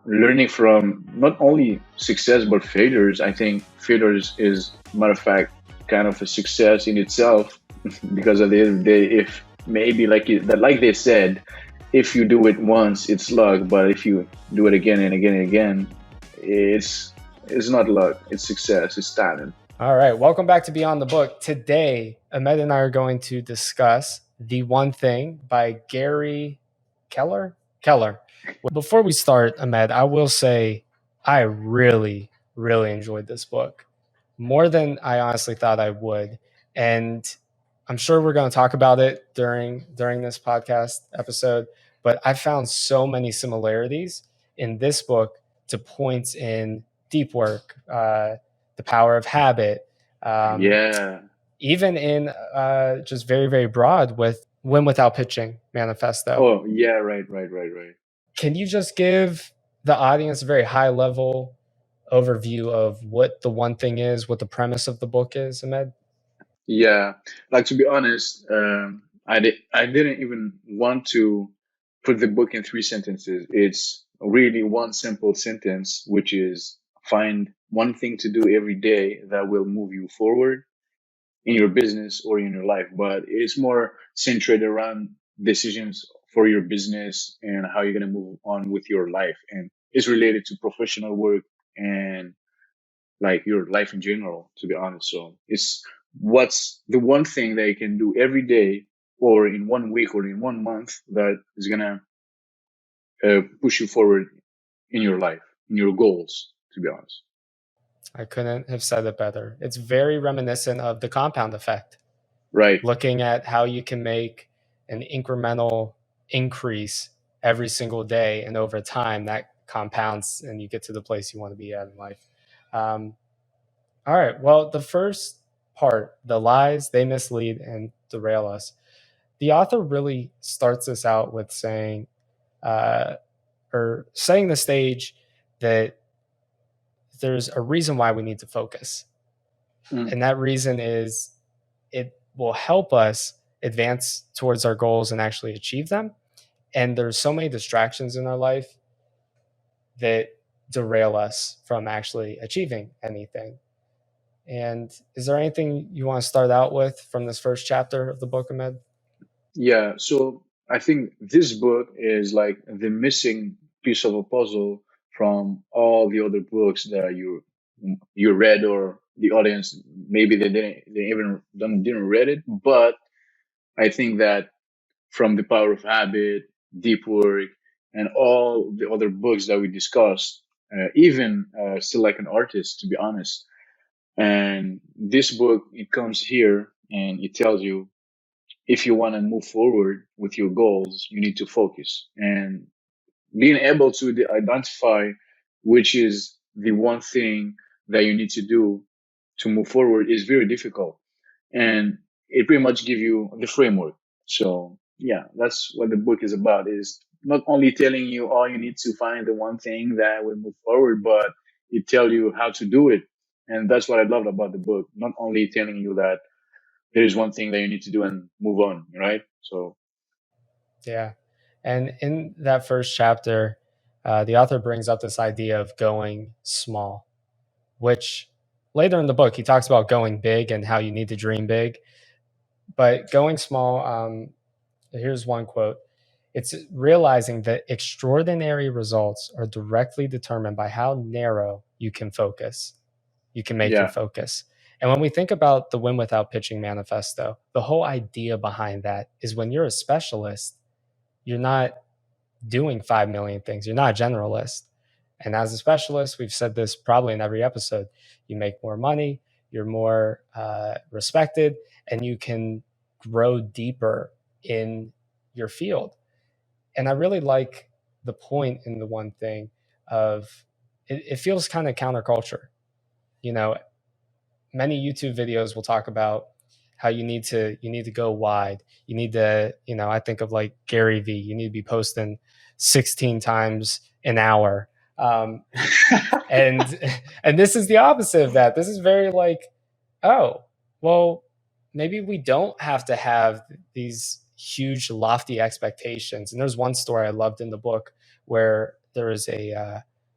learning from not only success but failures. I think failures is, matter of fact, kind of a success in itself because at the end of the day, if maybe like they said, if you do it once, it's luck, but if you do it again and again and again, it's it's not luck, it's success, it's talent. All right, welcome back to Beyond the Book. Today, Ahmed and I are going to discuss The One Thing by Gary Keller. Keller. Before we start, Ahmed, I will say I really, really enjoyed this book more than I honestly thought I would, and I'm sure we're going to talk about it during this podcast episode. But I found so many similarities in this book to points in Deep Work, The Power of Habit, um, Yeah. even in just very, very broad with Win Without Pitching Manifesto. Oh yeah, right. Can you just give the audience a very high level overview of what the one thing is, what the premise of the book is, Ahmed? Yeah, like to be honest, I didn't even want to put the book in three sentences. It's really one simple sentence, which is find one thing to do every day that will move you forward in your business or in your life. But it's more centered around decisions for your business and how you're gonna move on with your life, and it's related to professional work and like your life in general, to be honest. So it's what's the one thing that you can do every day or in 1 week or in 1 month that is gonna push you forward in your life, in your goals, to be honest. I couldn't have said it better. It's very reminiscent of the compound effect, Right. looking at how you can make an incremental increase every single day, and over time that compounds and you get to the place you want to be at in life. Um, all right. Well, the first part, the lies, they mislead and derail us. The author really starts this out with saying, uh, or setting the stage that there's a reason why we need to focus. Mm. And that reason is it will help us advance towards our goals and actually achieve them. And there's so many distractions in our life that derail us from actually achieving anything. And is there anything you want to start out with from this first chapter of the book, Ahmed? Yeah. So I think this book is like the missing piece of a puzzle from all the other books that you read, or the audience maybe they even didn't read it, but I think that from The Power of Habit, Deep Work, and all the other books that we discussed, even Still Like an Artist, to be honest. And this book, it comes here and it tells you if you want to move forward with your goals, you need to focus. And being able to identify which is the one thing that you need to do to move forward is very difficult. And it pretty much give you the framework. So yeah, that's what the book is about, is not only telling you, oh, you need to find the one thing that will move forward, but it tell you how to do it. And that's what I loved about the book. Not only telling you that there is one thing that you need to do and move on, right? So Yeah. And in that first chapter, the author brings up this idea of going small, which later in the book, he talks about going big and how you need to dream big. But going small, here's one quote. It's realizing that extraordinary results are directly determined by how narrow you can focus. You can make your yeah, focus. And when we think about the Win Without Pitching manifesto, the whole idea behind that is when you're a specialist, you're not doing 5 million things. You're not a generalist. And as a specialist, we've said this probably in every episode, you make more money, you're more respected, and you can grow deeper in your field. And I really like the point in the one thing of it feels kind of counterculture. You know, many YouTube videos will talk about how you need to go wide. You need to, I think of like Gary V. You need to be posting 16 times an hour. And and this is the opposite of that. This is very like, oh, well, maybe we don't have to have these huge lofty expectations. And there's one story I loved in the book where there was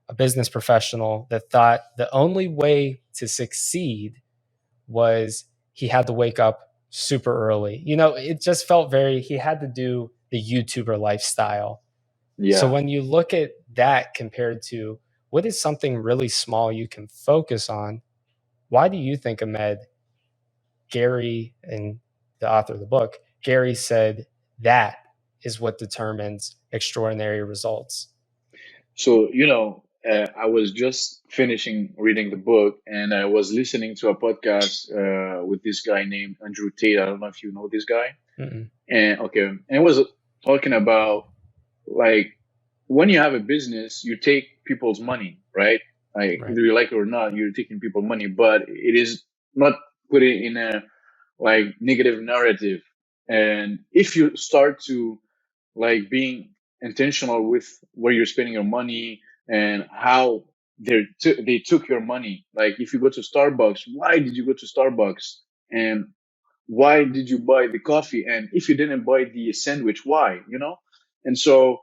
a business professional that thought the only way to succeed was he had to wake up super early. It just felt very, he had to do the YouTuber lifestyle. So Yeah. when you look at that compared to what is something really small you can focus on, why do you think, Ahmed, Gary, and the author of the book, Gary said that is what determines extraordinary results? So, I was just finishing reading the book and I was listening to a podcast with this guy named Andrew Tate. I don't know if you know this guy. Mm-mm. And okay, and it was talking about like when you have a business, you take people's money, right? Like Right. either you like it or not, you're taking people's money, but it is not put it in a like negative narrative. And if you start to like being intentional with where you're spending your money and how they took your money. Like if you go to Starbucks, why did you go to Starbucks? And why did you buy the coffee? And if you didn't buy the sandwich, why? And so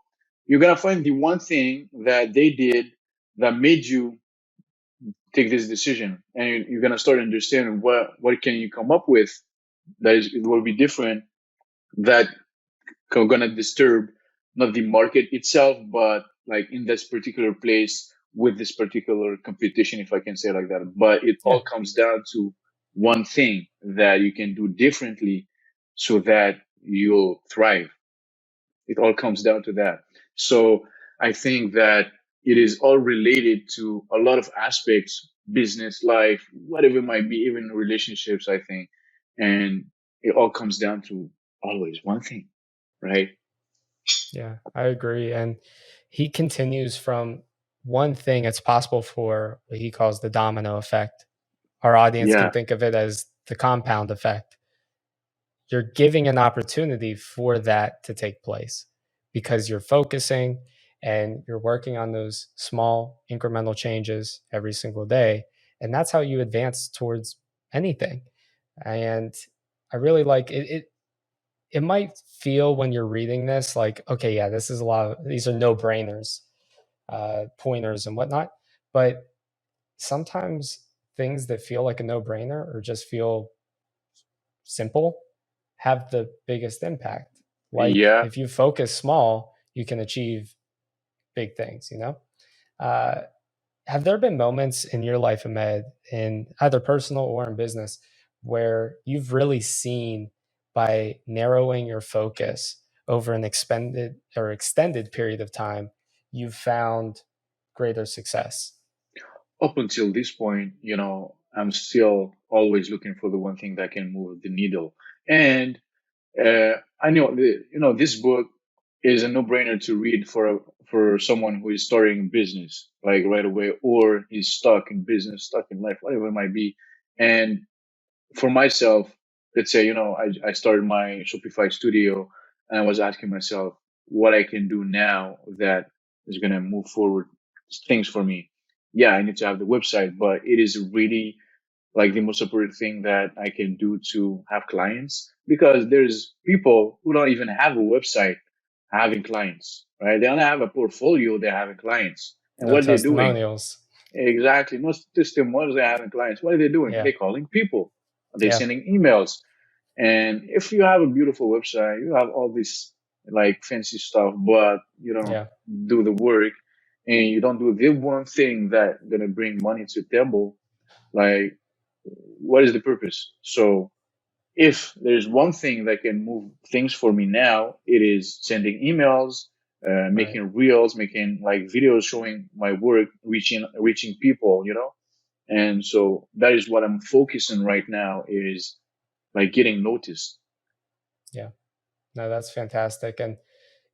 you're gonna find the one thing that they did that made you take this decision, and you're gonna start understanding what can you come up with that is it will be different, that gonna disturb not the market itself, but like in this particular place with this particular competition, if I can say it like that. But it Yeah. all comes down to one thing that you can do differently so that you'll thrive. It all comes down to that. So I think that it is all related to a lot of aspects, business, life, whatever it might be, even relationships, I think. And it all comes down to always one thing, right? Yeah, I agree. And he continues from one thing, it's possible for what he calls the domino effect. Our audience can Yeah. think of it as the compound effect. You're giving an opportunity for that to take place because you're focusing and you're working on those small incremental changes every single day. And that's how you advance towards anything. And I really like it. It might feel when you're reading this like, okay, yeah, this is a lot of, these are no brainers, pointers and whatnot. But sometimes things that feel like a no brainer or just feel simple have the biggest impact. Like Yeah. if you focus small, you can achieve big things. Uh, have there been moments in your life, Ahmed, in either personal or in business, where you've really seen by narrowing your focus over an expended or extended period of time, you've found greater success? Up until this point, I'm still always looking for the one thing that can move the needle. And I know this book is a no-brainer to read for someone who is starting a business like right away, or he's stuck in business, stuck in life, whatever it might be. And for myself, let's say, I started my Shopify studio and I was asking myself what I can do now that is going to move forward things for me. Yeah, I need to have the website, but it is really like the most important thing that I can do to have clients, because there's people who don't even have a website having clients, right? They don't have a portfolio, they're having clients. And No what they're doing, testimonials. exactly, most testimonials, they're having clients. What are they doing? Yeah. They're calling people, they're Yeah. sending emails. And if you have a beautiful website, you have all this like fancy stuff, but you don't Yeah. do the work and you don't do the one thing that gonna bring money to the table, like what is the purpose? So if there's one thing that can move things for me now, it is sending emails, Right. making reels, making like videos showing my work, reaching people, And so that is what I'm focusing right now, is like getting noticed. Yeah. No, that's fantastic. And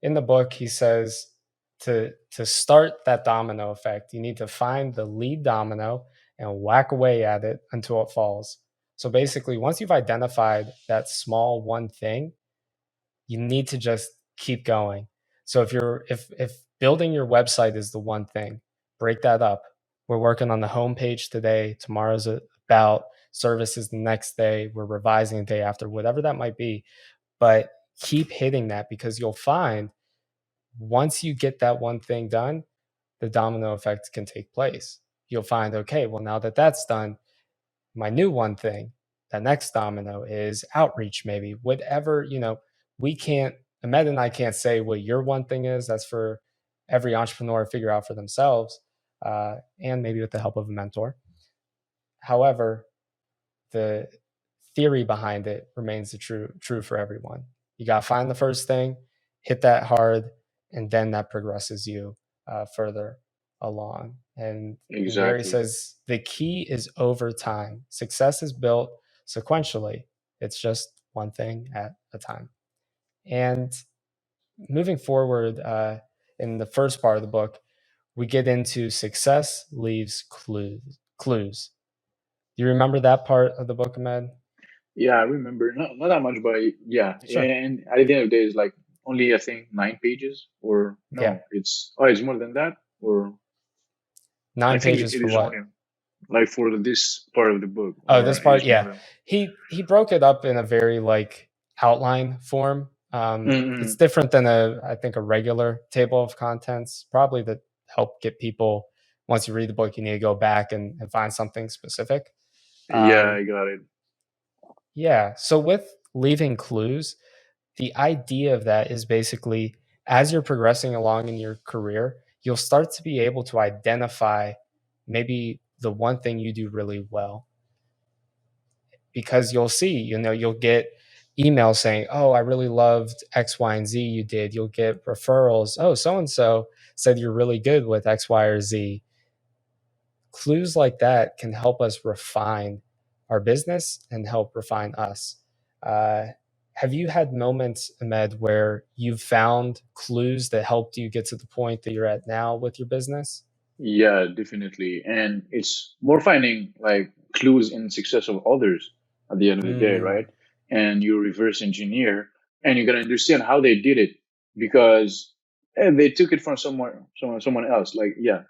in the book, he says to start that domino effect, you need to find the lead domino and whack away at it until it falls. So basically, once you've identified that small one thing, you need to just keep going. So if building your website is the one thing, break that up. We're working on the homepage today. Tomorrow's about services the next day. We're revising the day after, whatever that might be. But keep hitting that because you'll find once you get that one thing done, the domino effect can take place. You'll find, okay, well, now that that's done, my new one thing, the next domino is outreach, maybe. Whatever, we can't, Ahmed and I can't say what your one thing is. That's for every entrepreneur to figure out for themselves, and maybe with the help of a mentor. However, the theory behind it remains the true for everyone. You got to find the first thing, hit that hard, and then that progresses you further along. And Gary Exactly. says the key is over time. Success is built sequentially. It's just one thing at a time. And moving forward, in the first part of the book, we get into success leaves clues. Do you remember that part of the book, Ahmed? Yeah, I remember. Not that much, but yeah. Sure. And at the end of the day, it's like only I think 9 pages, or Yeah. no, it's more than that, or I Nine think pages it for is what? only like for this part of the book, Oh, this or it part, is more yeah. than. He broke it up in a very like outline form. It's Mm-mm. different than I think a regular table of contents, probably to help get people, once you read the book, you need to go back and find something specific. Yeah, Um, I got it. yeah. So with leaving clues, the idea of that is basically as you're progressing along in your career, you'll start to be able to identify maybe the one thing you do really well, because you'll see, you'll get emails saying, "Oh, I really loved X, Y, and Z you did." You'll get referrals. "Oh, so and so said you're really good with X, Y, or Z." Clues like that can help us refine our business and help refine us. Uh, have you had moments, Ahmed, where you've found clues that helped you get to the point that you're at now with your business? Yeah, definitely. And it's more finding like clues in success of others at the end of the day, right? Mm, And you reverse engineer and you're gonna understand how they did it because they took it from someone else. Like, yeah,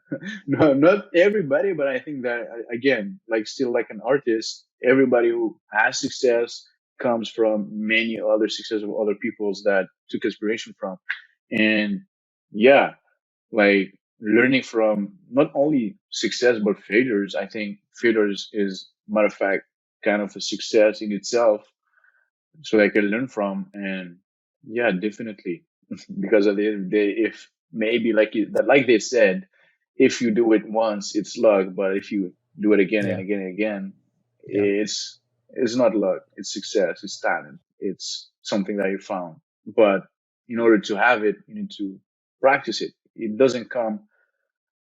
no, not everybody, but I think that again, like still like an artist, everybody who has success comes from many other success of other people's that took inspiration from. And yeah, like learning from not only success but failures. I think failures is matter of fact kind of a success in itself, so I can learn from. And yeah, definitely, because at the end of the day, if maybe like they said, if you do it once, it's luck, but if you do it again and yeah, again and again, yeah, it's not luck. It's success. It's talent. It's something that you found. But in order to have it, you need to practice it. It doesn't come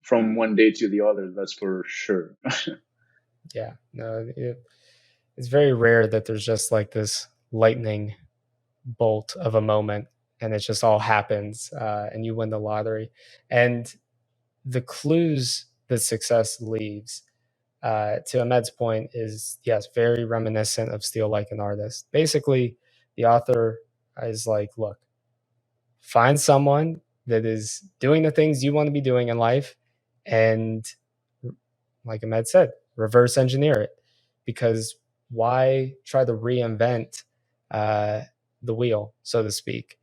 from one day to the other. That's for sure. yeah. No, it's very rare that there's just like this lightning bolt of a moment and it just all happens, and you win the lottery. And the clues that success leaves, to Ahmed's point, is yes, very reminiscent of Steal Like an Artist. Basically, the author is like, look, find someone that is doing the things you want to be doing in life, and like Ahmed said, reverse engineer it. Because why try to reinvent uh, the wheel, so to speak?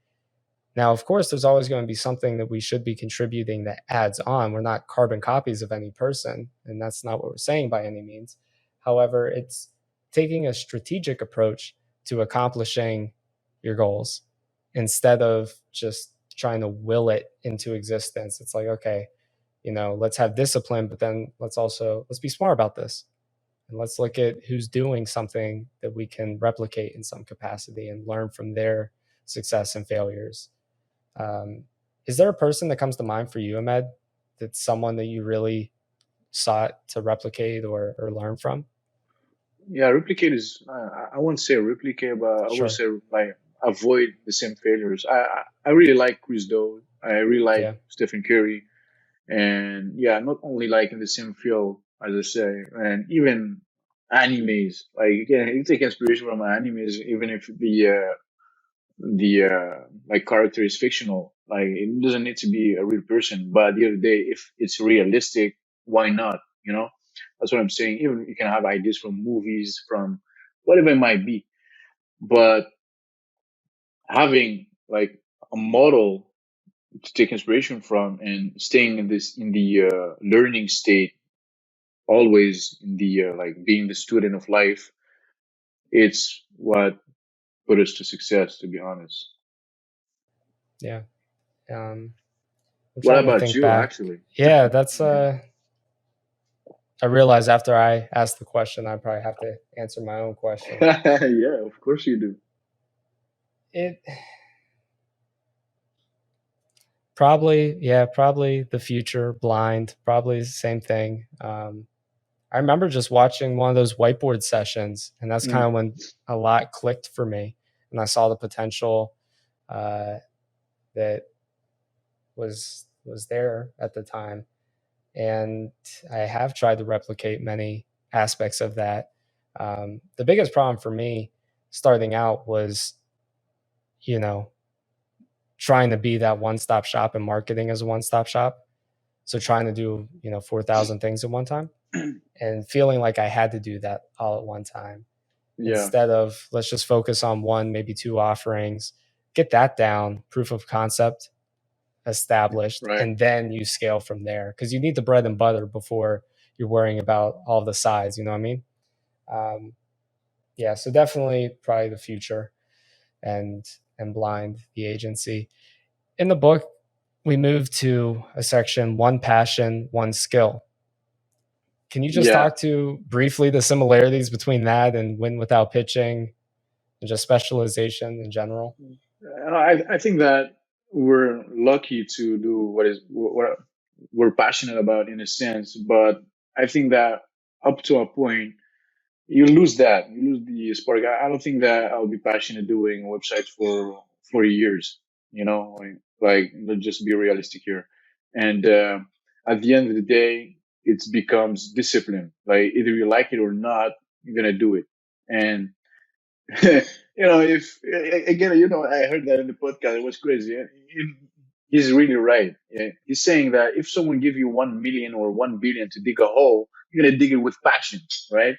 Now, of course, there's always going to be something that we should be contributing that adds on. We're not carbon copies of any person, and that's not what we're saying by any means. However, it's taking a strategic approach to accomplishing your goals instead of just trying to will it into existence. It's like, okay, let's have discipline, but then let's be smart about this. And let's look at who's doing something that we can replicate in some capacity and learn from their success and failures. um, is there a person that comes to mind for you, Ahmed, that's someone that you really sought to replicate or learn from? Yeah, replicate is I won't say replicate, but I would Sure. say like avoid the same failures. I really like Chris Do. I really like Yeah. Stephen Curry, and yeah, not only like in the same field as I say, and even animes. Like you take inspiration from animes, even if the like character is fictional. Like it doesn't need to be a real person, but at the end of the day, if it's realistic, why not? You know, that's what I'm saying. Even you can have ideas from movies, from whatever it might be, but having like a model to take inspiration from, and staying in this in the learning state, always in the like being the student of life. It's what put us to success, to be honest. Yeah. I'm What trying to about think you, back. actually? Yeah, that's Yeah. I realized after I asked the question, I probably have to answer my own question. Yeah, of course you do. It probably, yeah, probably the future, blind, probably the same thing. I remember just watching one of those whiteboard sessions, and that's kind Mm, of when a lot clicked for me, and I saw the potential uh, that was there at the time, and I have tried to replicate many aspects of that. The biggest problem for me starting out was, you know, trying to be that one stop shop and marketing as a one stop shop. So trying to do, 4,000 things at one time and feeling like I had to do that all at one time yeah, instead of let's just focus on one, maybe two offerings, get that down, proof of concept established, right. and then you scale from there because you need the bread and butter before you're worrying about all the sides. You know what I mean? Um, yeah, so definitely probably the future and blind the agency. In the book, we move to a section one passion, one skill. Can you just Yeah. talk to briefly the similarities between that and win without pitching and just specialization in general? I think that we're lucky to do what we're passionate about in a sense, but I think that up to a point, you lose that. You lose the spark. I don't think that I'll be passionate doing websites for years. Let's just be realistic here. And at the end of the day, it becomes discipline. Like either you like it or not, you're gonna do it. And if again, I heard that in the podcast. It was crazy. He's really right. Yeah. He's saying that if someone give you 1 million or 1 billion to dig a hole, you're gonna dig it with passion, right?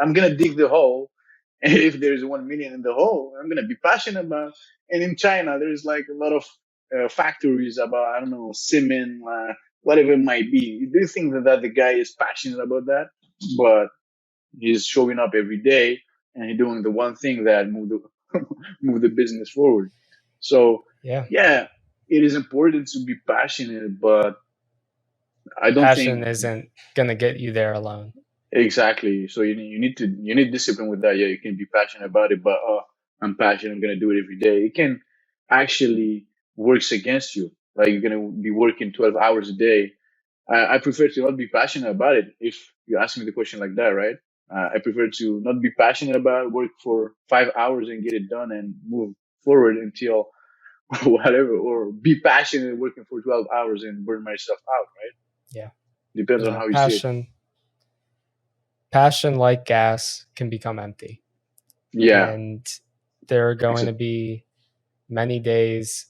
I'm gonna dig the hole, and if there's 1 million in the hole, I'm gonna be passionate about. And in China, there's like a lot of factories about, I don't know, cement, whatever it might be. Do you think that the guy is passionate about that? But he's showing up every day and he's doing the one thing that move the move the business forward. So Yeah. yeah, it is important to be passionate, but I don't Passion think isn't going to get you there alone. exactly. So you need discipline with that. Yeah, you can be passionate about it, but I'm passionate. I'm gonna do it every day. It can actually works against you. Like you're gonna be working 12 hours a day. I prefer to not be passionate about it. If you ask me the question like that, right? I prefer to not be passionate about it, work for 5 hours and get it done and move forward until whatever, or be passionate working for 12 hours and burn myself out, right? Yeah. Depends on how you see it. Passion like gas can become empty. Yeah, And there are going to exactly. be many days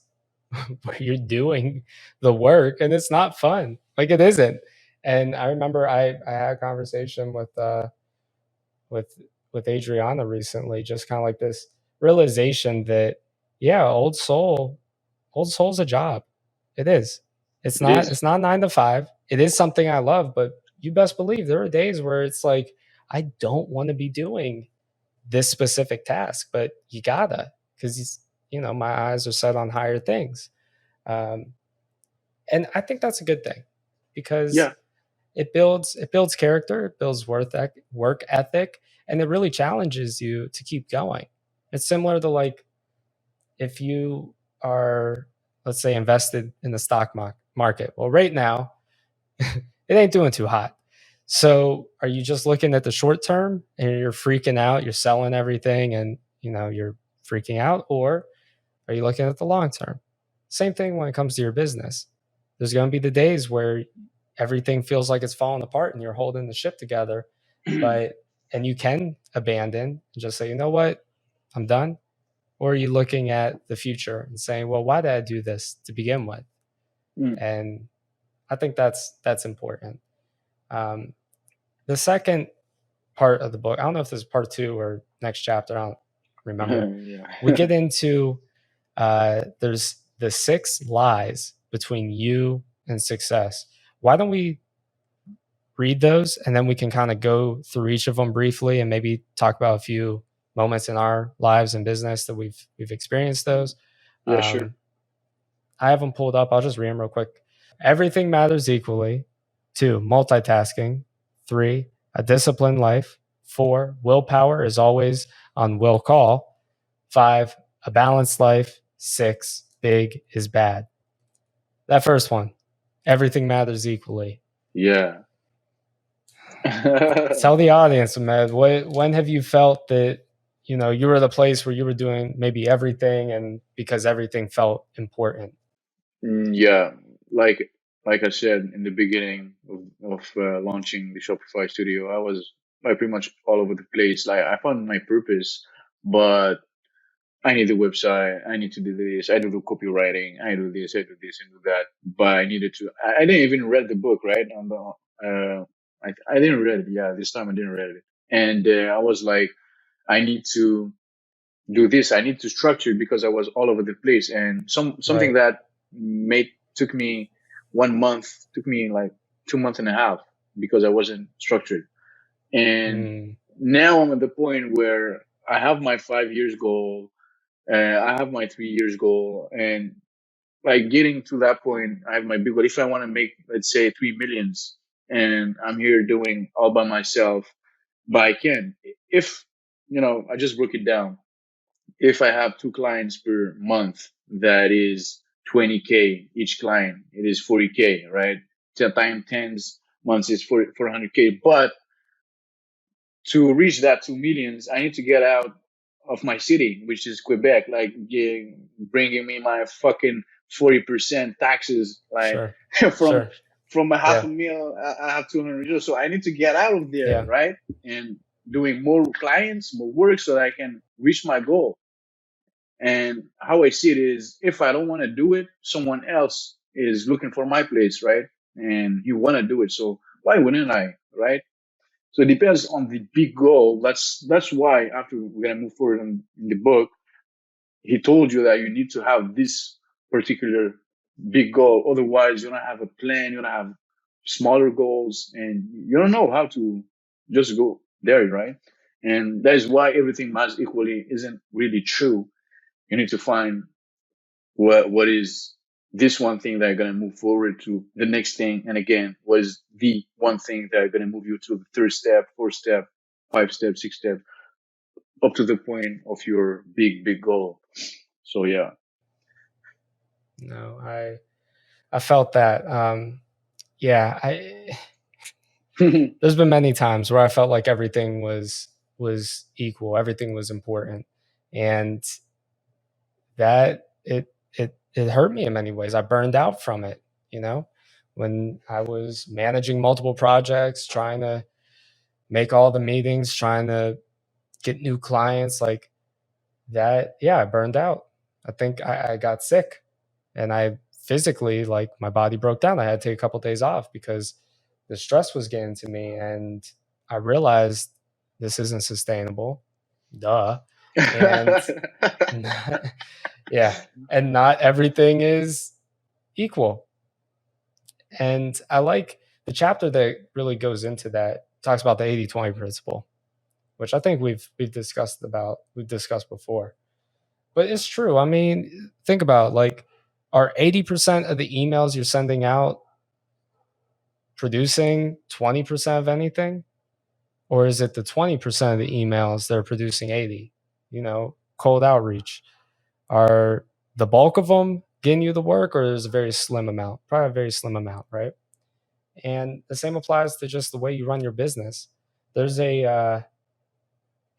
where you're doing the work and it's not fun. Like it isn't. And I remember I had a conversation with with Adriana recently, just kind of like this realization that yeah, old soul's a job. It is. It is. It's not 9 to 5. It is something I love, but you best believe there are days where it's like I don't want to be doing this specific task, but you gotta because my eyes are set on higher things. Um, and I think that's a good thing because Yeah. it builds character, it builds work ethic, and it really challenges you to keep going. It's similar to like if you are, let's say, invested in the stock market. Well, right now it ain't doing too hot. So are you just looking at the short term and you're freaking out, you're selling everything and you're freaking out, or are you looking at the long term? Same thing when it comes to your business. There's going to be the days where everything feels like it's falling apart and you're holding the ship together, but and you can abandon and just say, you know what, I'm done. Or are you looking at the future and saying, well, why did I do this to begin with? Mm. And I think that's important. Um, the second part of the book, I don't know if this is part two or next chapter, I don't remember. We Yeah. get into there's the 6 lies between you and success. Why don't we read those and then we can kind of go through each of them briefly and maybe talk about a few moments in our lives and business that we've experienced those. Yeah, sure. I have them pulled up. I'll just read them real quick. Everything matters equally. 2, multitasking. 3, a disciplined life. 4, willpower is always on will call. 5, a balanced life. 6, big is bad. That first one, everything matters equally. Yeah. Tell the audience, Ahmed, when have you felt that you were at a place where you were doing maybe everything, and because everything felt important? Yeah, like like I said in the beginning of launching the Shopify studio, I was like pretty much all over the place. Like I found my purpose, but I need a website. I need to do this. I do the copywriting. I do this. I do this and do that. But I needed to. I didn't even read the book, right? On the, I didn't read it. Yeah, this time I didn't read it, and I was like, I need to do this. I need to structure it because I was all over the place. And something Right. that made took me 1 month, took me like 2 months and a half because I wasn't structured. And Mm, now I'm at the point where I have my 5 years goal, I have my 3 years goal, and like getting to that point, I have my big goal. If I want to make, let's say, 3 millions, and I'm here doing all by myself, but I can. If I just broke it down, if I have two clients per month, that is 20K each client. It is 40K, right? 10 times 10 months is 400K. But to reach that 2 millions, I need to get out of my city, which is Quebec, like bringing me my fucking 40% taxes, like sure. from Sure. from a half a Yeah. mil, I have 200 euros. So I need to get out of there, Yeah. right? And doing more clients, more work so that I can reach my goal. And how I see it is, if I don't want to do it, someone else is looking for my place, right? And you want to do it, so why wouldn't I, right? So it depends on the big goal. That's why after we're gonna move forward in the book, he told you that you need to have this particular big goal. Otherwise, you don't have a plan. You don't have smaller goals, and you don't know how to just go there, right? And that is why everything matters equally isn't really true. You need to find what is this one thing that are going to move forward to the next thing, and again, what is the one thing that are going to move you to the third step, fourth step, 5 step, 6 step, up to the point of your big goal. So yeah. No, I felt that. Yeah, there's been many times where I felt like everything was equal, everything was important, and that it hurt me in many ways. I burned out from it, you know, when I was managing multiple projects, trying to make all the meetings, trying to get new clients, like that. Yeah, I burned out. I think I got sick, and I physically, like, my body broke down. I had to take a couple days off because the stress was getting to me, and I realized this isn't sustainable. Duh. And yeah, and not everything is equal. And I like the chapter that really goes into that, talks about the 80-20 principle, which I think we've discussed before. But it's true. I mean, think about, like, are 80% of the emails you're sending out producing 20% of anything? Or is it the 20% of the emails that are producing 80? Cold outreach. Are the bulk of them getting you the work, or is a very slim amount? Probably a very slim amount, right? And the same applies to just the way you run your business. There's an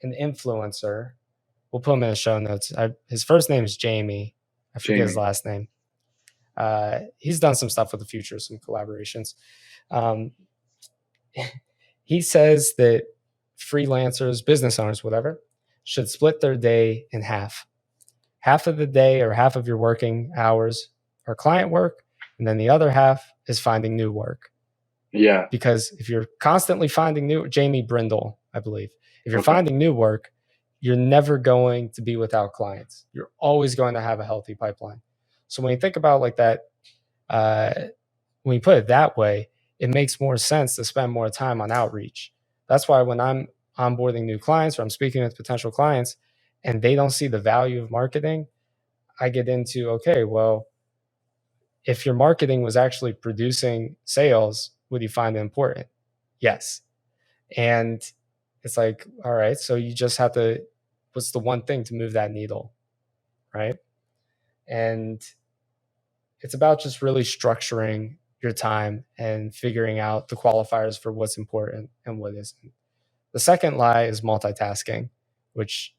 influencer. We'll put him in the show notes. His first name is Jamie. I forget his Jamie. last name. He's done some stuff with the future, some collaborations. Um, he says that freelancers, business owners, whatever, should split their day in half. Half of the day or half of your working hours are client work, and then the other half is finding new work. Yeah. Because if you're constantly finding Jamie Brindle, I believe, if you're Okay. finding new work, you're never going to be without clients. You're always going to have a healthy pipeline. So when you think about like that uh, when you put it that way, it makes more sense to spend more time on outreach. That's why when I'm onboarding new clients or I'm speaking with potential clients and they don't see the value of marketing, I get into, okay, well, if your marketing was actually producing sales, would you find it important? Yes. And it's like, all right, so you just have to, what's the one thing to move that needle? Right. And it's about just really structuring your time and figuring out the qualifiers for what's important and what isn't. The second lie is multitasking, which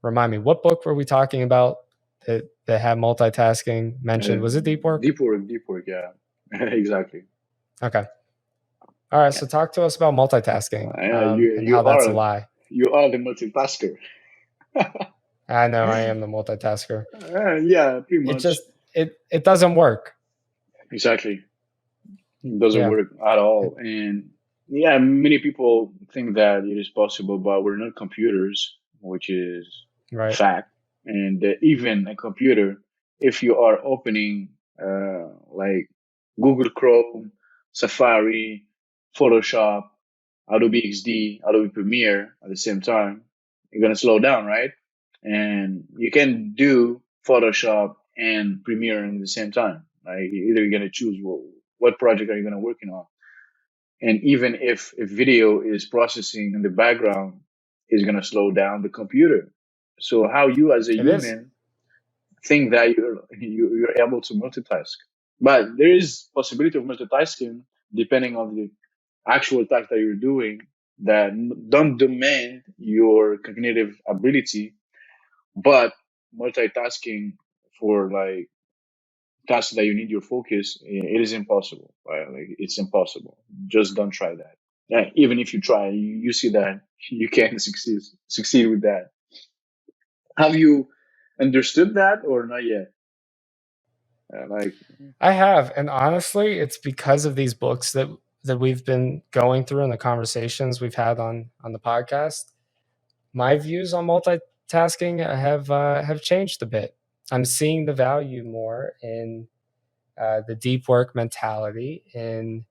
remind me, what book were we talking about that had multitasking mentioned? Was it Deep Work? Deep work, yeah. Exactly. Okay. All right. Yeah. So talk to us about multitasking You and you how that's a are lie. you are the multitasker. I know I am the multitasker. Yeah, pretty It much. just it doesn't work. Exactly. It doesn't Yeah. work at all. And yeah, many people think that it is possible, but we're not computers, which is a Right. fact. And even a computer, if you are opening like Google Chrome, Safari, Photoshop, Adobe XD, Adobe Premiere at the same time, you're gonna slow down, right? And you can do Photoshop and Premiere at the same time. Like either you're gonna choose what project are you gonna working on, and even if video is processing in the background, is gonna slow down the computer. So how you as a It is. human think that you're able to multitask? But there is possibility of multitasking depending on the actual task that you're doing that don't demand your cognitive ability, but multitasking for like tasks that you need your focus, it is impossible. Right? Like it's impossible. Just don't try that. Yeah, even if you try, you see that you can't succeed with that. Have you understood that or not yet? Like, I have, and honestly, it's because of these books that we've been going through and the conversations we've had on the podcast. My views on multitasking have changed a bit. I'm seeing the value more in the deep work mentality, and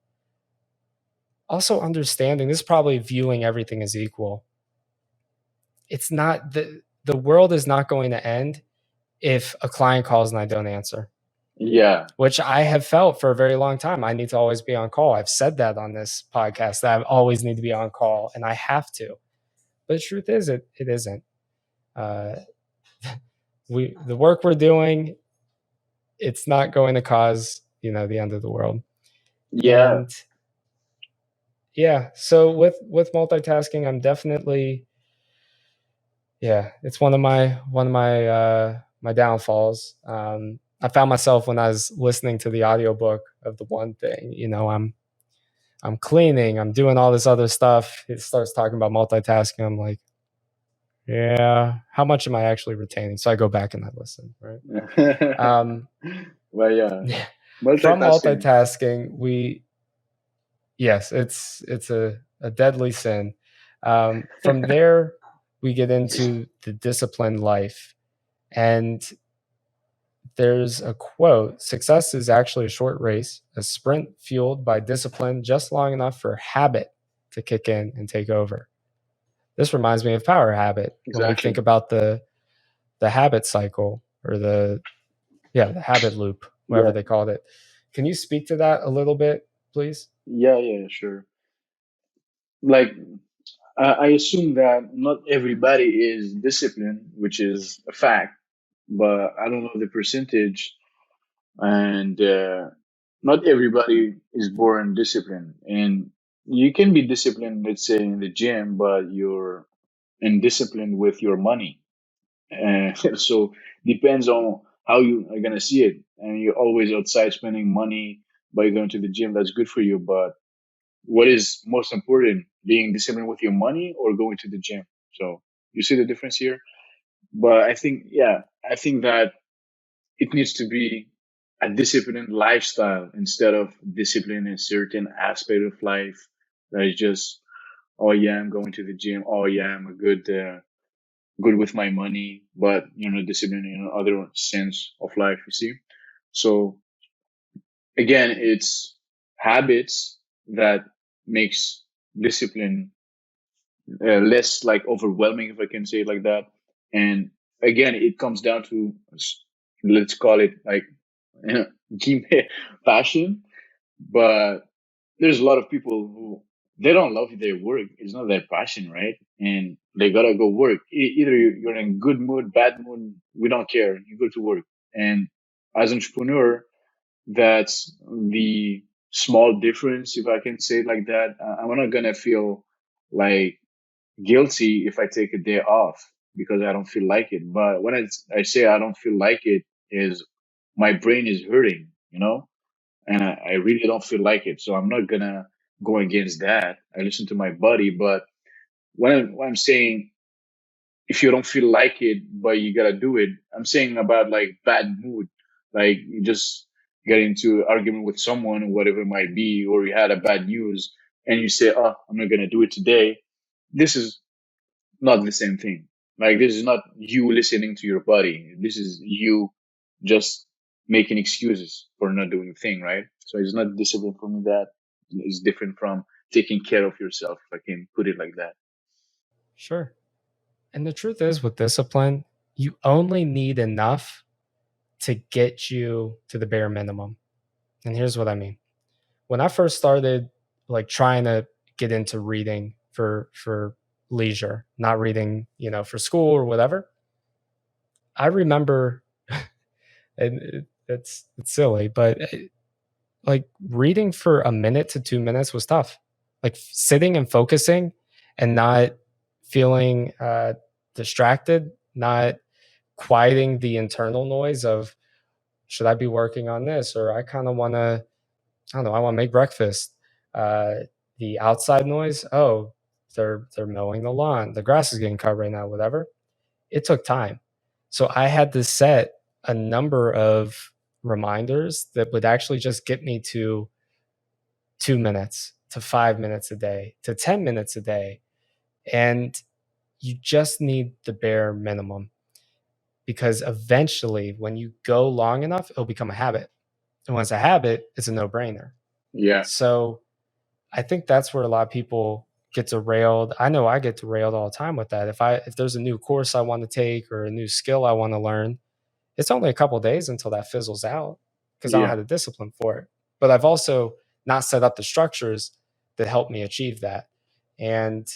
also understanding this is probably viewing everything as equal. It's not the world is not going to end if a client calls and I don't answer, yeah, which I have felt for a very long time. I need to always be on call. I've said that on this podcast that I always need to be on call, and I have to. But the truth is, it isn't. Uh, the work we're doing, it's not going to cause the end of the world. yeah, And yeah, so with multitasking, I'm definitely, yeah, it's one of my downfalls. I found myself when I was listening to the audiobook of the one thing, I'm cleaning, I'm doing all this other stuff. It starts talking about multitasking. I'm like, yeah, how much am I actually retaining? So I go back and I listen, right? Um, well, yeah, from multitasking. multitasking, yes, it's a deadly sin. From there, we get into the disciplined life. And there's a quote: success is actually a short race, a sprint fueled by discipline just long enough for habit to kick in and take over. This reminds me of Power Habit when we think Exactly. about the habit cycle, or the habit loop, whatever Yeah, they called it. Can you speak to that a little bit, please? yeah, sure. Like, I assume that not everybody is disciplined, which is a fact, but I don't know the percentage. And not everybody is born disciplined. And you can be disciplined, let's say, in the gym, but you're indisciplined with your money. And so depends on how you are gonna see it. And you're always outside spending money by going to the gym. That's good for you, but what is most important, being disciplined with your money or going to the gym? So you see the difference here. But I think, yeah, I think that it needs to be a disciplined lifestyle instead of discipline in certain aspect of life that is just, oh yeah, I'm going to the gym, oh yeah, I'm a good with my money, but discipline in other sense of life, you see. So again, it's habits that makes discipline less like overwhelming, if I can say it like that. And again, it comes down to let's call it like passion. But there's a lot of people who they don't love their work. It's not their passion, right? And they gotta go work. Either you're in good mood, bad mood, we don't care. You go to work. And as an entrepreneur, that's the small difference, if I can say it like that. I'm not gonna feel like guilty if I take a day off because I don't feel like it. But when I say I don't feel like it, is my brain is hurting, and I really don't feel like it. So I'm not gonna go against that. I listen to my body. But when I'm saying if you don't feel like it, but you gotta do it, I'm saying about like bad mood, like you just get into argument with someone or whatever it might be, or you had a bad news and you say, "Oh, I'm not gonna do it today." This is not the same thing. Like this is not you listening to your body. This is you just making excuses for not doing the thing, right? So it's not discipline for me. That is different from taking care of yourself, if I can put it like that. Sure. And the truth is, with discipline, you only need enough to get you to the bare minimum. And here's what I mean. When I first started like trying to get into reading for leisure, not reading, for school or whatever, I remember and it's silly, but like reading for a minute to 2 minutes was tough. Like sitting and focusing and not feeling distracted, not quieting the internal noise of should I be working on this, or I kind of want to, I don't know, I want to make breakfast. Uh, the outside noise, oh, they're mowing the lawn, the grass is getting cut right now, whatever. It took time, so I had to set a number of reminders that would actually just get me to 2 minutes, to 5 minutes a day, to 10 minutes a day, and you just need the bare minimum because eventually, when you go long enough, it'll become a habit. And once a habit, it's a no brainer. Yeah, So I think that's where a lot of people get derailed. I know I get derailed all the time with that. If there's a new course I want to take or a new skill I want to learn, it's only a couple of days until that fizzles out because I don't yeah. have the discipline for it. But I've also not set up the structures that help me achieve that. And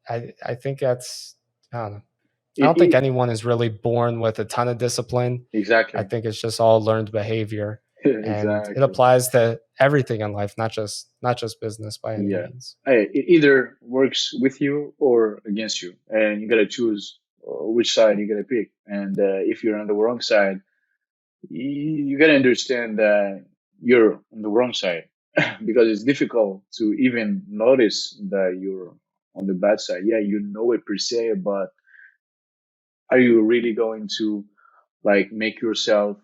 I think that's, I don't know. I It, don't think it anyone is really born with a ton of discipline. I exactly, think it's just all learned behavior, and it exactly. applies to everything in life, not just business by any Yeah. means. It either works with you or against you, and you gotta choose which side you gotta pick. And if you're on the wrong side, you gotta understand that you're on the wrong side because it's difficult to even notice that you're on the bad side. Yeah, you know it per se, but are you really going to like make yourself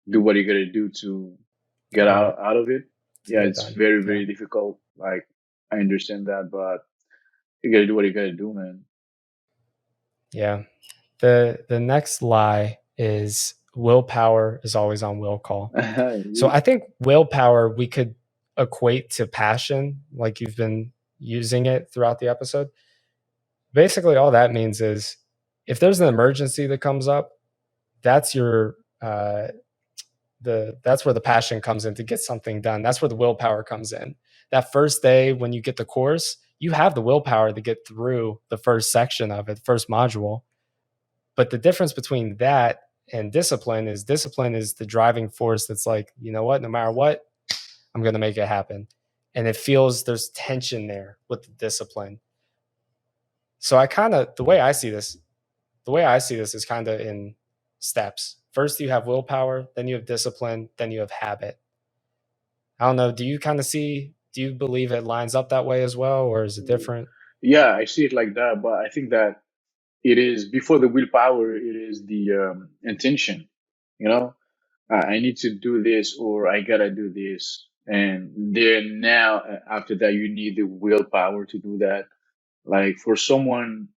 do what you gotta do to get Right. out of it? To Yeah, get it's done. very, Yeah. very difficult. Like I understand that, but you gotta do what you gotta do, man. Yeah. The next lie is willpower is always on will call. So I think willpower we could equate to passion, like you've been using it throughout the episode. Basically, all that means is if there's an emergency that comes up, that's your that's where the passion comes in to get something done. That's where the willpower comes in. That first day when you get the course, you have the willpower to get through the first section of it, the first module. But the difference between that and discipline is the driving force that's like, you know what, no matter what, I'm going to make it happen. And it feels there's tension there with the discipline. So I kind of, the way I see this is kind of in steps. First, you have willpower, then you have discipline, then you have habit. I don't know. Do you believe it lines up that way as well, or is it different? Yeah, I see it like that, but I think that it is before the willpower, it is the intention. You know, I need to do this or I gotta do this. And then now, after that, you need the willpower to do that. Like for someone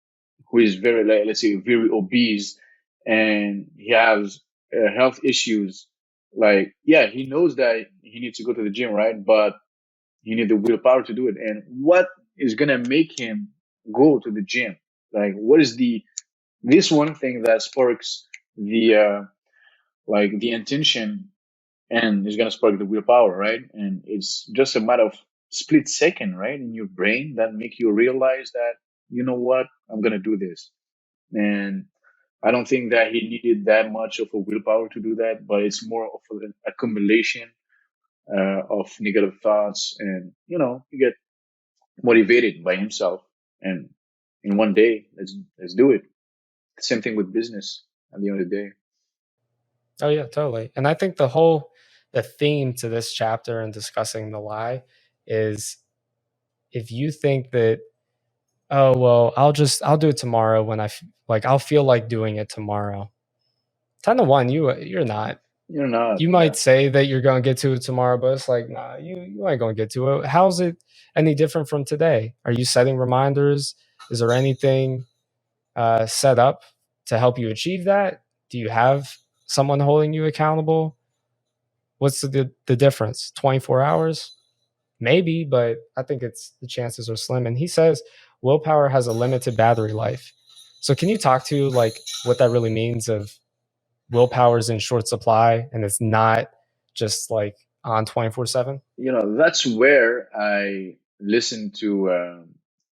who is very, like, let's say, very obese and he has health issues, Like, yeah, he knows that he needs to go to the gym, right? But he needs the willpower to do it. And what is gonna make him go to the gym? Like, what is the this one thing that sparks the like the intention and is gonna spark the willpower, right? And it's just a matter of split second, right, in your brain that make you realize that you know what, I'm gonna do this. And I don't think that he needed that much of a willpower to do that, but it's more of an accumulation of negative thoughts, and you get motivated by himself. And in one day, let's do it. Same thing with business. At the end of the day, Oh yeah, totally. And I think the theme to this chapter and discussing the lie is, if you think that, oh well, I'll do it tomorrow when like I'll feel like doing it tomorrow. 10 to 1, you're not. you're not. You Yeah, might say that you're going to get to it tomorrow, but it's like, nah, you ain't going to get to it. How's it any different from today? Are you setting reminders? Is there anything set up to help you achieve that? Do you have someone holding you accountable? What's the difference? 24 hours? Maybe, but I think it's the chances are slim. And he says willpower has a limited battery life. So can you talk to like what that really means of willpower is in short supply and it's not just like on 24/7? that's where I listened to.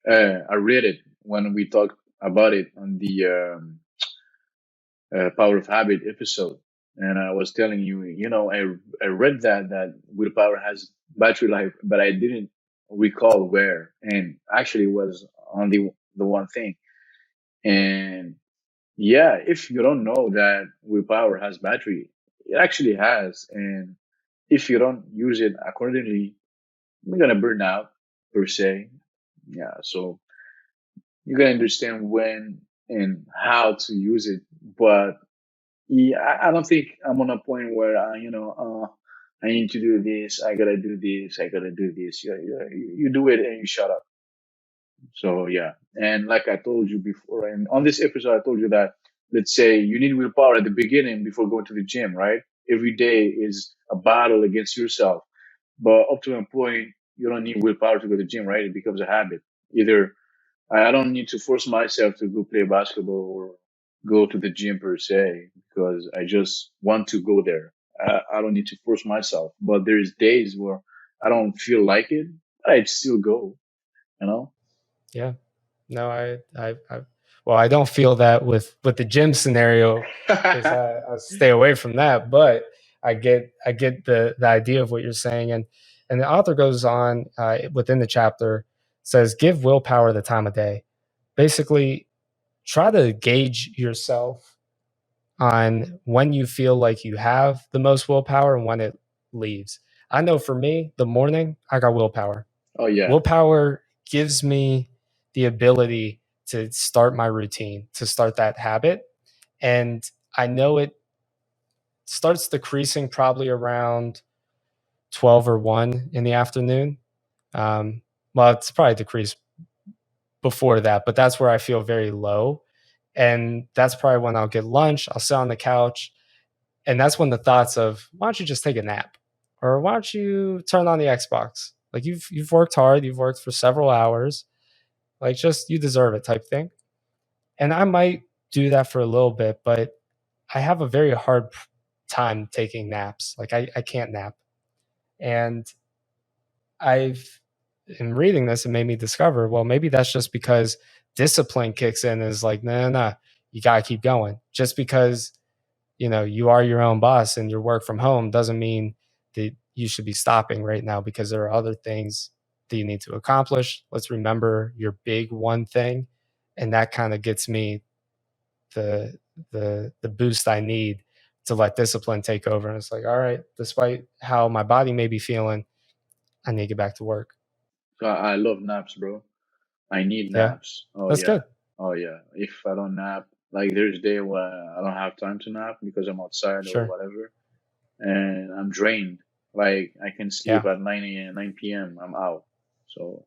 I read it when we talked about it on the Power of Habit episode, and I was telling you, I read that willpower has battery life, but I didn't recall where, and actually it was on the one thing. And yeah, if you don't know that willpower has battery, it actually has, and if you don't use it accordingly, you're gonna burn out per se. Yeah, so you gotta understand when and how to use it. But yeah, I don't think I'm on a point where I need to do this. I gotta do this. I gotta do this. Yeah, yeah. You do it and you shut up. So yeah, and like I told you before, and on this episode, I told you that let's say you need willpower at the beginning before going to the gym, right? Every day is a battle against yourself, but up to a point, you don't need willpower to go to the gym, right? It becomes a habit. Either I don't need to force myself to go play basketball or go to the gym per se because I just want to go there. I don't need to force myself. But there's days where I don't feel like it. I still go, you know? Yeah. No, well, I don't feel that with the gym scenario because I stay away from that. But I get the idea of what you're saying, and the author goes on within the chapter, says give willpower the time of day. Basically, try to gauge yourself on when you feel like you have the most willpower and when it leaves. I know for me, the morning I got willpower. Oh yeah. Willpower gives me the ability to start my routine, to start that habit. And I know it starts decreasing probably around 12 or 1 in the afternoon. Well, it's probably decreased before that, but that's where I feel very low. And that's probably when I'll get lunch, I'll sit on the couch. And that's when the thoughts of, why don't you just take a nap? Or why don't you turn on the Xbox? Like you've worked hard, you've worked for several hours, like just you deserve it type thing. And I might do that for a little bit, but I have a very hard time taking naps. Like I can't nap. And I've in reading this, it made me discover, well, maybe that's just because discipline kicks in and is like, no, no, no, you gotta keep going. Just because, you are your own boss and you work from home doesn't mean that you should be stopping right now because there are other things that you need to accomplish. Let's remember your big one thing. And that kind of gets me the the boost I need to let discipline take over. And it's like, all right, despite how my body may be feeling, I need to get back to work. So I love naps, bro. I need Yeah, naps. Oh that's yeah. good. Oh yeah. If I don't nap, like there's day where I don't have time to nap because I'm outside or Sure. whatever, and I'm drained. Like I can sleep Yeah. at 9 a.m., 9 p.m. I'm out. So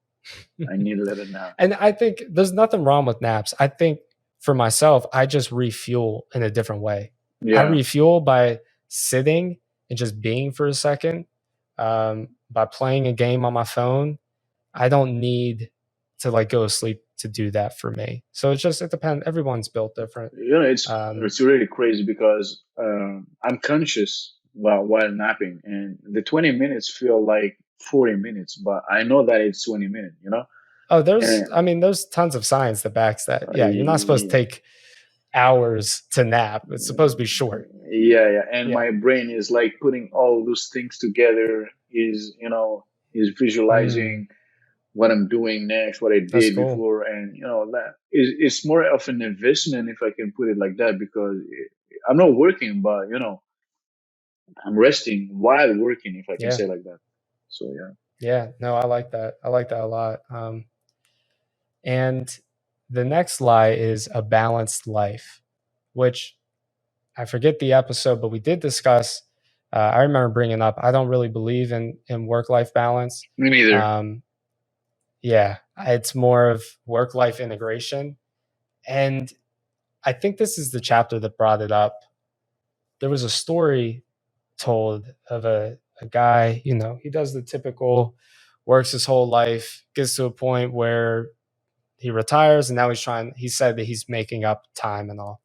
I need a little nap. And I think there's nothing wrong with naps. I think for myself, I just refuel in a different way. I Yeah. refuel by sitting and just being for a second, by playing a game on my phone, I don't need to like go to sleep to do that for me. So it depends. Everyone's built different. You know, Um, it's really crazy because I'm conscious while napping, and the 20 minutes feel like 40 minutes, but I know that it's 20 minutes. You know, oh, and I mean, there's tons of science that backs that. Yeah, you're not supposed to I, take hours to nap. It's supposed to be short. yeah, yeah, and Yeah. my brain is like putting all those things together. Is is Mm, visualizing what I'm doing next, what I that's did cool. before, and that is it's more of an investment if I can put it like that because I'm not working, but I'm resting while working if I can Yeah. say like that. So yeah. Yeah. No, I like that. I like that a lot. And the next lie is a balanced life, which I forget the episode, but we did discuss. I remember bringing up. I don't really believe in work life balance. Me neither. Um, yeah, it's more of work life integration, and I think this is the chapter that brought it up. There was a story told of a guy. He does the typical, works his whole life, gets to a point where he retires, and now he said that he's making up time and all.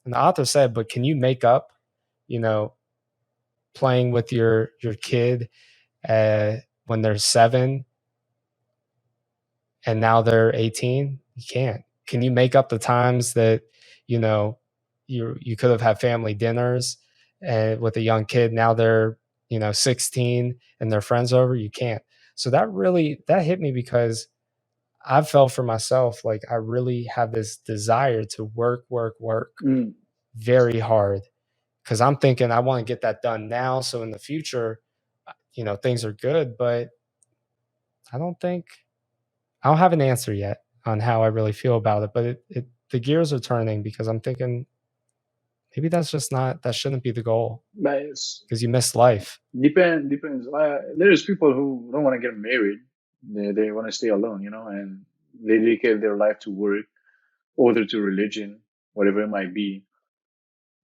And the author said, but can you make up, you know, playing with your kid uh, when they're 7 and now they're 18? You can't. Can you make up the times that you know you could have had family dinners with a young kid? Now they're 16 and their friends over. You can't. So that hit me because I felt for myself like I really have this desire to work Mm. very hard because I'm thinking I want to get that done now. So in the future, things are good, but I don't think I don't have an answer yet on how I really feel about it. But the gears are turning because I'm thinking maybe that shouldn't be the goal But it's because you miss life. depends. There's people who don't want to get married. They want to stay alone, and they dedicate their life to work, or to religion, whatever it might be.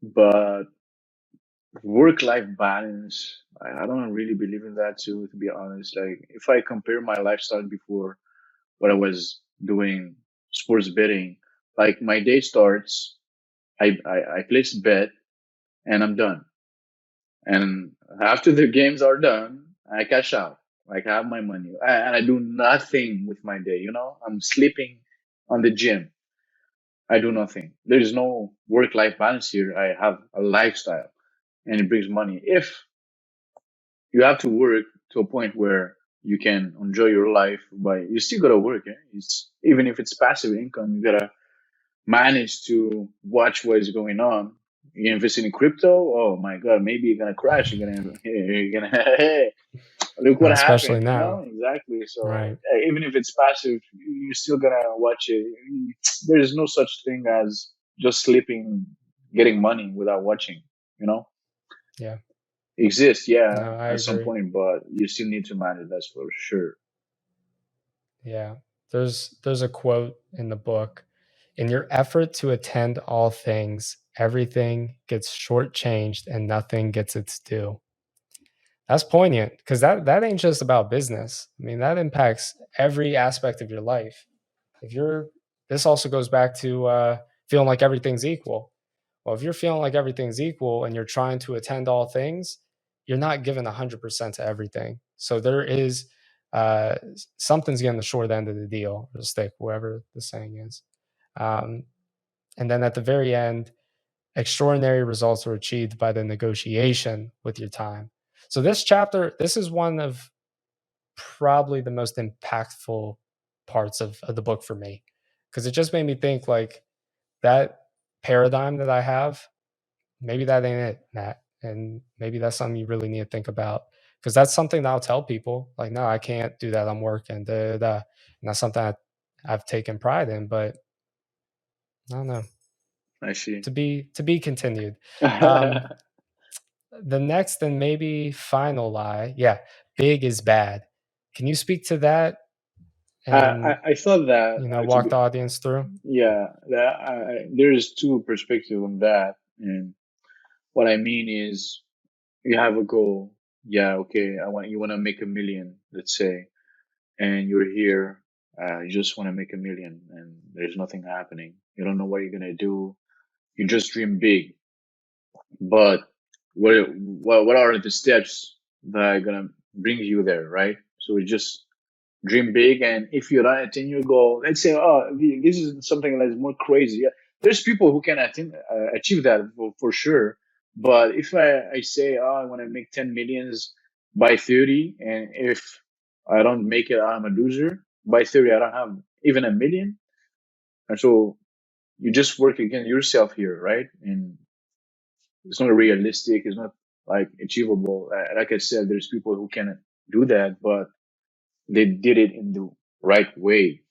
But work-life balance, I don't really believe in that too, to be honest. Like if I compare my lifestyle before what I was doing sports betting, like my day starts, I place bet and I'm done. And after the games are done, I cash out. Like I have my money. And I do nothing with my day, I'm sleeping on the gym. I do nothing. There is no work-life balance here. I have a lifestyle and it brings money. If you have to work to a point where you can enjoy your life, but you still gotta work. It's even if it's passive income, you gotta manage to watch what is going on. You invest in crypto. Oh my god, maybe you're gonna crash. You're gonna hey, look what Especially happened. now. Exactly. So Right. even if it's passive, you're still gonna watch it. There is no such thing as just sleeping, getting money without watching. You know Yeah. exists, yeah, No, I at some agree. point, but you still need to manage. That's for sure. Yeah. There's a quote in the book. In your effort to attend all things, everything gets shortchanged and nothing gets its due. That's poignant because that ain't just about business. I mean, that impacts every aspect of your life. If you're This also goes back to feeling like everything's equal. Well, if you're feeling like everything's equal and you're trying to attend all things, you're not giving 100% to everything. So there is uh, something's getting the short end of the deal or the stick, whoever the saying is. Um, and then at the very end, extraordinary results are achieved by the negotiation with your time. So this is one of probably the most impactful parts of the book for me because it just made me think like that paradigm that I have, maybe that ain't it, Matt. And maybe that's something you really need to think about because that's something that I'll tell people like, no, I can't do that. I'm working. Da, da, da. And that's something I've taken pride in, but I don't know. I see. To be continued. Um, the next and maybe final lie, yeah, big is bad. Can you speak to that and I thought that to walk be the audience through? yeah, that there's two perspectives on that, and what I mean is you have a goal. Yeah, okay. You want to make a million, let's say, and you're here. You just want to make a million, and there's nothing happening. You don't know what you're gonna do. You just dream big, but what are the steps that are gonna bring you there, right? So we just dream big, and if you don't attain your goal, let's say, oh, this is something that's more crazy. Yeah, there's people who can achieve that for sure. But if I say, oh, I want to make 10 millions by 30, and if I don't make it, I'm a loser. By 30, I don't have even a million. And so you just work against yourself here, right? And it's not realistic. It's not like achievable. Like I said, there's people who can do that, but they did it in the right way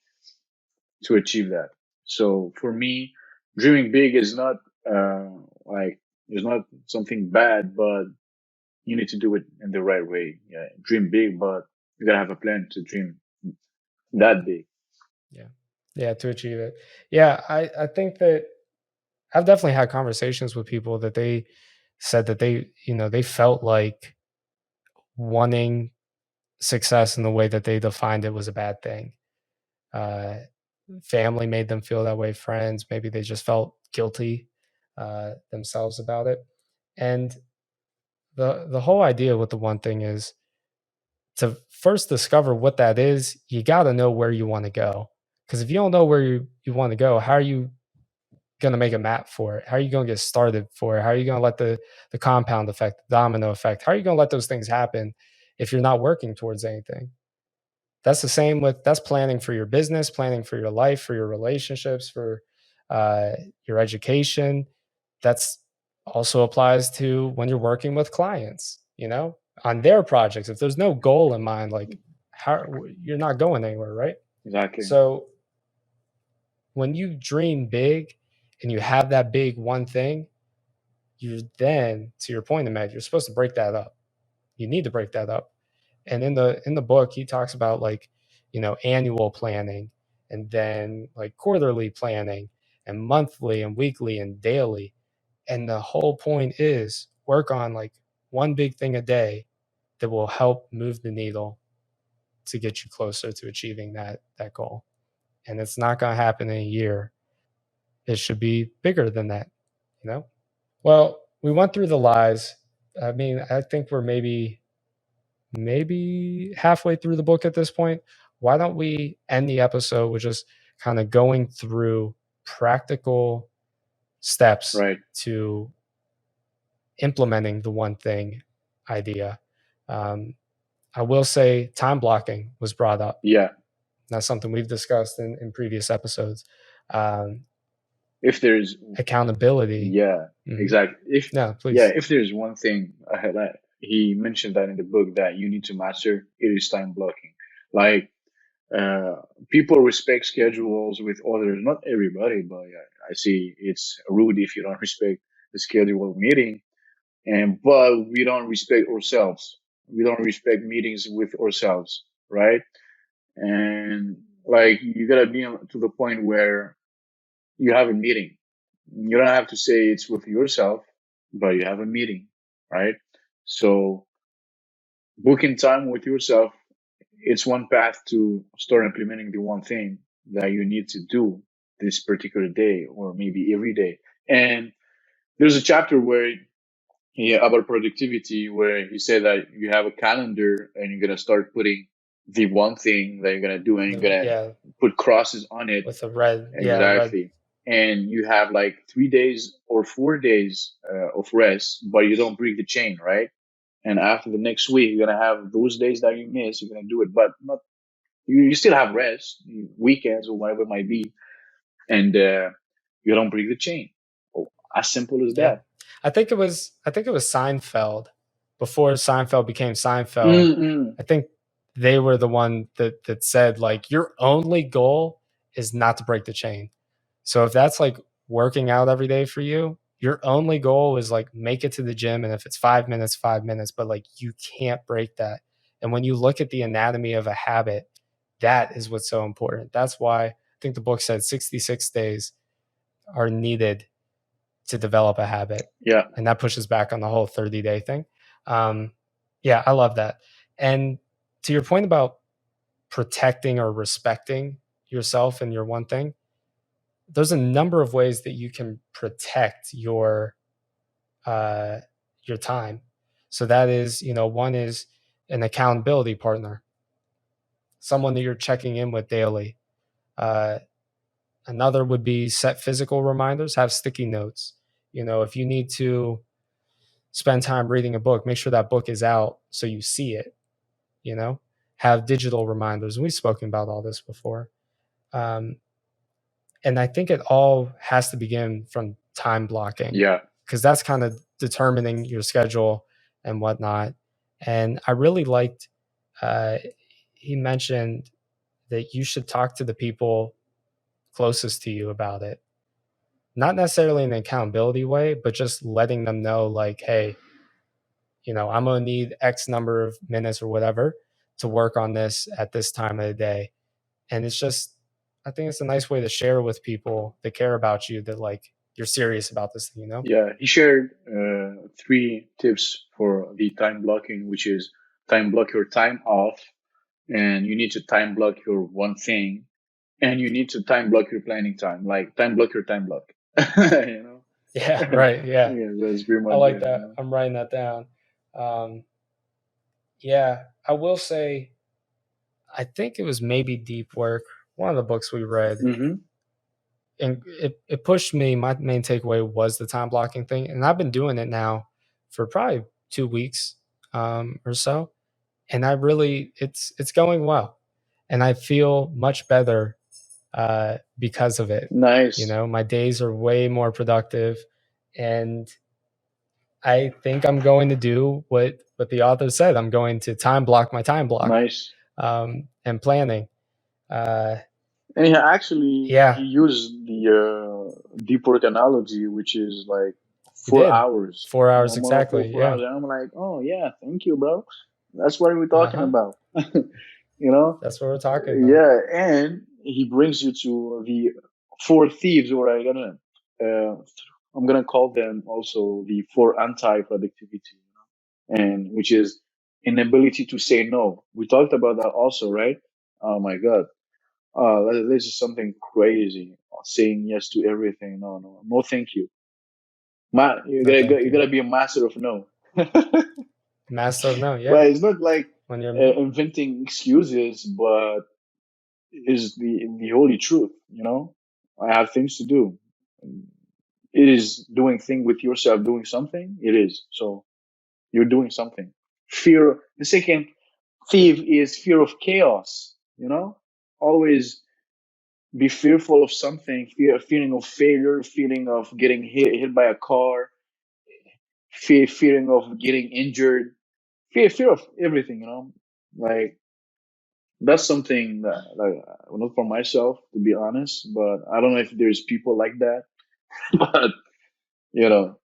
to achieve that. So for me, dreaming big is not like it's not something bad, but you need to do it in the right way. Yeah, dream big, but you gotta have a plan to dream that big. Yeah. Yeah, to achieve it. Yeah, I think that I've definitely had conversations with people that they said that they felt like wanting success in the way that they defined it was a bad thing. Uh, family made them feel that way, friends, maybe they just felt guilty themselves about it. And the whole idea with the one thing is to first discover what that is, you got to know where you want to go. Because if you don't know where you want to go, how are you going to make a map for it? How are you going to get started for it? How are you going to let the compound effect, the domino effect, how are you going to let those things happen if you're not working towards anything? That's the same with that's planning for your business, planning for your life, for your relationships, for uh, your education. That's also applies to when you're working with clients, on their projects. If there's no goal in mind, like how you're not going anywhere, right? Exactly. So when you dream big and you have that big one thing, you then, to your point, Ahmed, you're supposed to break that up. You need to break that up. And in the book, he talks about like, annual planning and then like quarterly planning and monthly and weekly and daily. And the whole point is work on like one big thing a day that will help move the needle to get you closer to achieving that goal. And it's not going to happen in a year. It should be bigger than that, you know? Well, we went through the lies. I mean, I think we're maybe halfway through the book at this point. Why don't we end the episode with just kind of going through practical steps Right. to implementing the one thing idea? Um, I will say time blocking was brought up. Yeah. That's something we've discussed in previous episodes. Um, If there's accountability. Yeah, Mhm. exactly. If No, Yeah, please. if there's one thing that he mentioned that in the book that you need to master, it is time blocking. Like uh, people respect schedules with others, not everybody, but yeah, I see it's rude if you don't respect the scheduled meeting, and but we don't respect ourselves. We don't respect meetings with ourselves, right? And like you gotta be to the point where you have a meeting. You don't have to say it's with yourself, but you have a meeting, right? So booking time with yourself, it's one path to start implementing the one thing that you need to do this particular day or maybe every day. And there's a chapter where about productivity where he said that you have a calendar and you're gonna start putting the one thing that you're gonna do and you're gonna Yeah, put crosses on it. with a red. Yeah, red. Exactly. And you have like 3 days or 4 days of rest, but you don't break the chain, right? And after the next week, you're gonna have those days that you miss. You're gonna do it, but not you still have rest, weekends or whatever it might be, and you don't break the chain. Oh, as simple as Yeah. that. I think it was Seinfeld. Before Seinfeld became Seinfeld, Mm-mm. I think they were the one that said like your only goal is not to break the chain. So if that's like working out every day for you, your only goal is like make it to the gym, and if it's 5 minutes, 5 minutes, but like you can't break that. And when you look at the anatomy of a habit, that is what's so important. That's why I think the book said 66 days are needed to develop a habit. Yeah, And that pushes back on the whole 30-day thing. Um, yeah, I love that. And to your point about protecting or respecting yourself and your one thing, there's a number of ways that you can protect uh, your time. So that is, one is an accountability partner, someone that you're checking in with daily. Uh, Another would be set physical reminders, have sticky notes. If you need to spend time reading a book, make sure that book is out so you see it, you know, have digital reminders. We've spoken about all this before. Um, and I think it all has to begin from time blocking Yeah, because that's kind of determining your schedule and whatnot. And I really liked, uh, he mentioned that you should talk to the people closest to you about it. Not necessarily in an accountability way, but just letting them know, like, hey, I'm going to need X number of minutes or whatever to work on this at this time of the day. And it's just, I think it's a nice way to share with people that care about you that, like, you're serious about this thing. yeah. He shared three tips for the time blocking, which is time block your time off, and you need to time block your one thing, and you need to time block your planning time, like time block your time block. you know? Yeah, right. Yeah. Yeah, that's pretty I much like it. that. I'm writing that down. Um, yeah, I will say, I think it was maybe Deep Work, one of the books we read, Mm-hmm. and it pushed me. My main takeaway was the time blocking thing, and I've been doing it now for probably 2 weeks or so, and I really it's going well, and I feel much better because of it. Nice, My days are way more productive, and I think I'm going to do what the author said. I'm going to time block my time block nice. and planning. Uh, And he yeah, used the deep work analogy, which is like he four did. hours, 4 hours more for exactly. 4 hours. Yeah. And I'm like, oh yeah, thank you, bro. That's what we're Uh talking huh. about. you know? That's what we're talking about. Yeah, and he brings you to the four thieves, or I'm gonna call them also the four anti-productivity, and which is inability to say no. We talked about that also, right? Oh my God. This is something crazy. Saying yes to everything. No, no, no. Thank you. No, thank You you. gotta be a master of no. Master of no. Well, Yeah. it's not like When you're inventing excuses, but is the holy truth. I have things to do. It is doing thing with yourself, doing something. It is so you're doing something. Fear. The second thief is fear of chaos. Always be fearful of something, feeling of failure, feeling of getting hit by a car, fearing of getting injured, fear of everything. Like that's something that, like, not for myself, to be honest, but I don't know if there's people like that. But you know,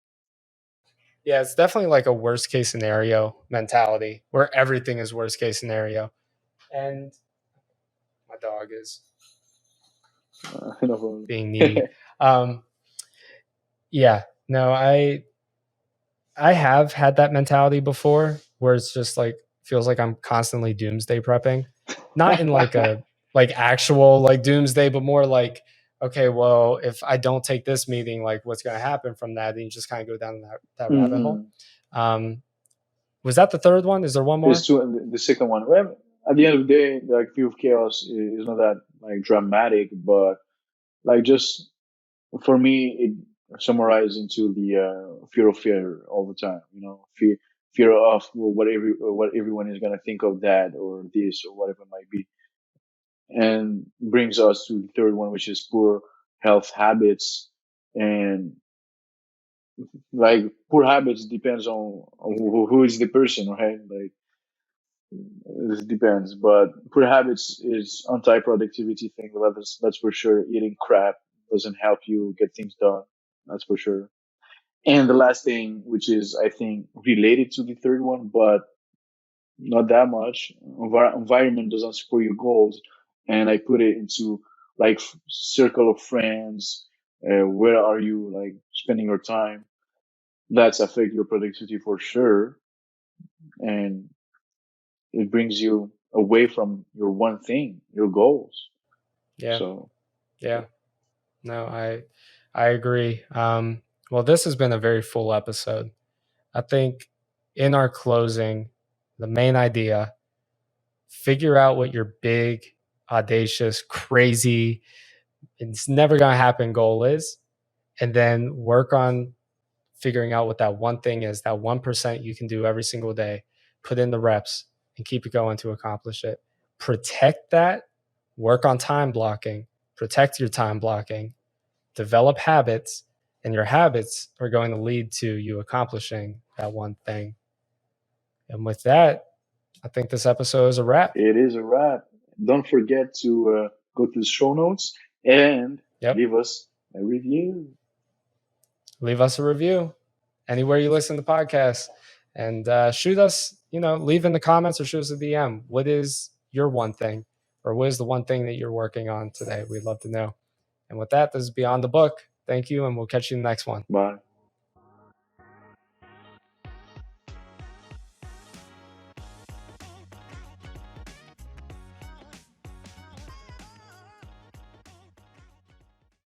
yeah, it's definitely like a worst case scenario mentality where everything is worst case scenario. And my dog is no problem. being needy. Um, yeah, no, I have had that mentality before where it's just like feels like I'm constantly doomsday prepping. Not in like a like actual like doomsday, but more like, okay, well, if I don't take this meeting, like what's gonna happen from that? And you just kind of go down that rabbit hole. hmm Um, was that the third one? Is there one There's more? two, and the second one. Well, at the end of the day, like fear of chaos is not that like dramatic, but like just for me, it summarized into the fear of fear all the time. Fear of what everyone is gonna think of that or this or whatever it might be, and brings us to the third one, which is poor health habits. And like poor habits depends on who is the person, right? Like it depends, but poor habits is anti-productivity thing. That's for sure. Eating crap doesn't help you get things done. That's for sure. And the last thing, which is I think related to the third one, but not that much, environment doesn't support your goals. And I put it into like circle of friends. Where are you like spending your time? That's affect your productivity for sure. and it brings you away from your one thing, your goals. Yeah. So Yeah. No, I agree. Well, this has been a very full episode. I think in our closing, the main idea, figure out what your big, audacious, crazy, it's never going to happen goal is, and then work on figuring out what that one thing is, that 1% you can do every single day, put in the reps and keep it going to accomplish it. Protect that, work on time blocking, protect your time blocking, develop habits, and your habits are going to lead to you accomplishing that one thing. And with that, I think this episode is a wrap. it is a wrap. Don't forget to go to the show notes and Yep. leave us a review. Leave us a review anywhere you listen to podcasts, and shoot us, leave in the comments or shoot us a DM. What is your one thing, or what is the one thing that you're working on today? We'd love to know. And with that, this is Beyond the Book. Thank you, and we'll catch you in the next one. Bye.